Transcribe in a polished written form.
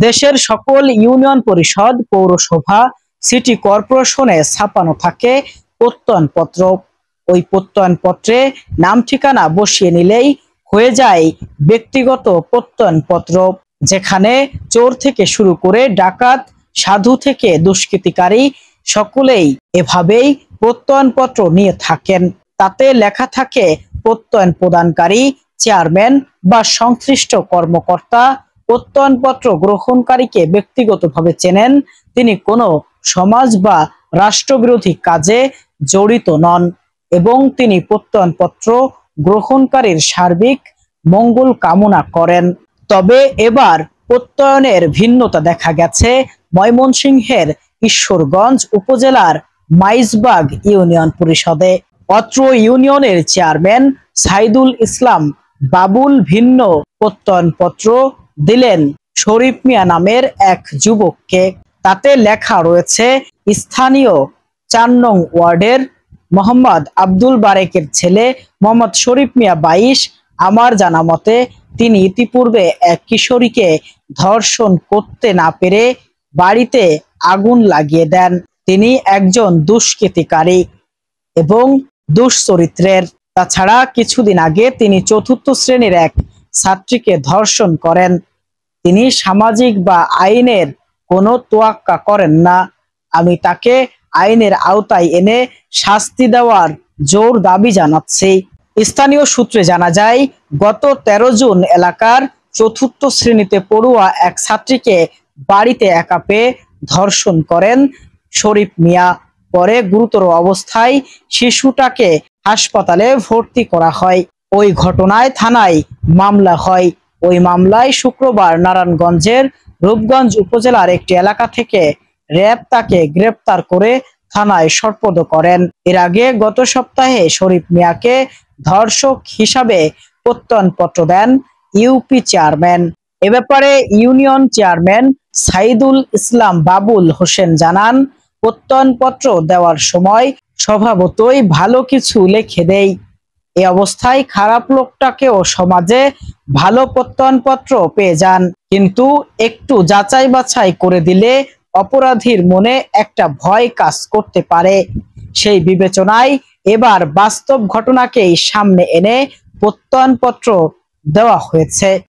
দেশের সকল ইউনিয়ন পরিষদ, পৌরসভা, সিটি কর্পোরেশনে ছাপানো থাকে প্রত্যয়নপত্র। ওই প্রত্যয়নপত্রে নাম ঠিকানা বসিয়ে নিলেই হয়ে যায় ব্যক্তিগত প্রত্যয়নপত্র, যেখানে চোর থেকে শুরু করে ডাকাত, সাধু থেকে দুষ্কৃতিকারী সকলেই এভাবেই প্রত্যয়নপত্র নিয়ে থাকেন। তাতে লেখা থাকে প্রত্যয়ন প্রদানকারী, চেয়ারম্যান বা সংশ্লিষ্ট কর্মকর্তা প্রত্যয়নপত্র গ্রহণকারীকে ব্যক্তিগতভাবে চেনেন, তিনি কোনো সমাজ বা রাষ্ট্রবিরোধী কাজে জড়িত নন এবং তিনি প্রত্যয়নপত্র গ্রহণকারীর সার্বিক মঙ্গল কামনা করেন। তবে এবার প্রত্যয়নের ভিন্নতা দেখা গেছে ময়মনসিংহের ঈশ্বরগঞ্জ উপজেলার মাইজবাগ ইউনিয়ন পরিষদে। অত্র ইউনিয়নের চেয়ারম্যান সাইদুল ইসলাম বাবুল ভিন্ন প্রত্যয়নপত্র দিলেন শরীফ মিয়া নামের এক যুবককে। তাতে লেখা রয়েছে, স্থানীয় ৪ নং ওয়ার্ডের মোহাম্মদ আব্দুল বারেকের ছেলে মোহাম্মদ শরীফ মিয়া ২২। আমার জানা মতে তিনি ইতিপূর্বে এক কিশোরীকে ধর্ষণ করতে না পেরে বাড়িতে আগুন লাগিয়ে দেন। তিনি একজন দুষ্কৃতিকারী এবং দুশ্চরিত্রের। তাছাড়া কিছুদিন আগে তিনি ৪র্থ শ্রেণীর এক ছাত্রীকে ধর্ষণ করেন। তিনি সামাজিক বা আইনের কোনো তোয়াক্কা করেন না। আমি তাকে আইনের আওতায় এনে শাস্তি দেওয়ার জোর দাবি জানাচ্ছি। স্থানীয় সূত্রে জানা যায়, গত ১৩ জুন এলাকার ৪র্থ শ্রেণীতে পড়ুয়া এক ছাত্রীকে বাড়িতে একা পেয়ে ধর্ষণ করেন শরীফ মিয়া। পরে গুরুতর অবস্থায় শিশুটাকে হাসপাতালে ভর্তি করা হয়। ওই ঘটনায় থানায় মামলা হয়। ওই মামলায় শুক্রবার নারায়ণগঞ্জের রূপগঞ্জ উপজেলার একটি এলাকা থেকে র্যাব তাকে গ্রেপ্তার করে থানায় সোপর্দ করেন। এর আগে গত সপ্তাহে শরীফ মিয়াকে ধর্ষক হিসাবে প্রত্যয়নপত্র দেন ইউপি চেয়ারম্যান। এ ব্যাপারে ইউনিয়ন চেয়ারম্যান সাইদুল ইসলাম বাবুল হোসেন জানান, প্রত্যয়নপত্র দেওয়ার সময় স্বভাবতই ভালো কিছু লিখে দেই। এ অবস্থায় খারাপ লোকটাকেও সমাজে ভালো প্রত্যয়নপত্র পেয়ে যান, কিন্তু একটু যাচাই বাছাই করে দিলে অপরাধীর মনে একটা ভয় কাজ করতে পারে। সেই বিবেচনায় এবার বাস্তব ঘটনাকেই সামনে এনে প্রত্যয়নপত্র দেওয়া হয়েছে।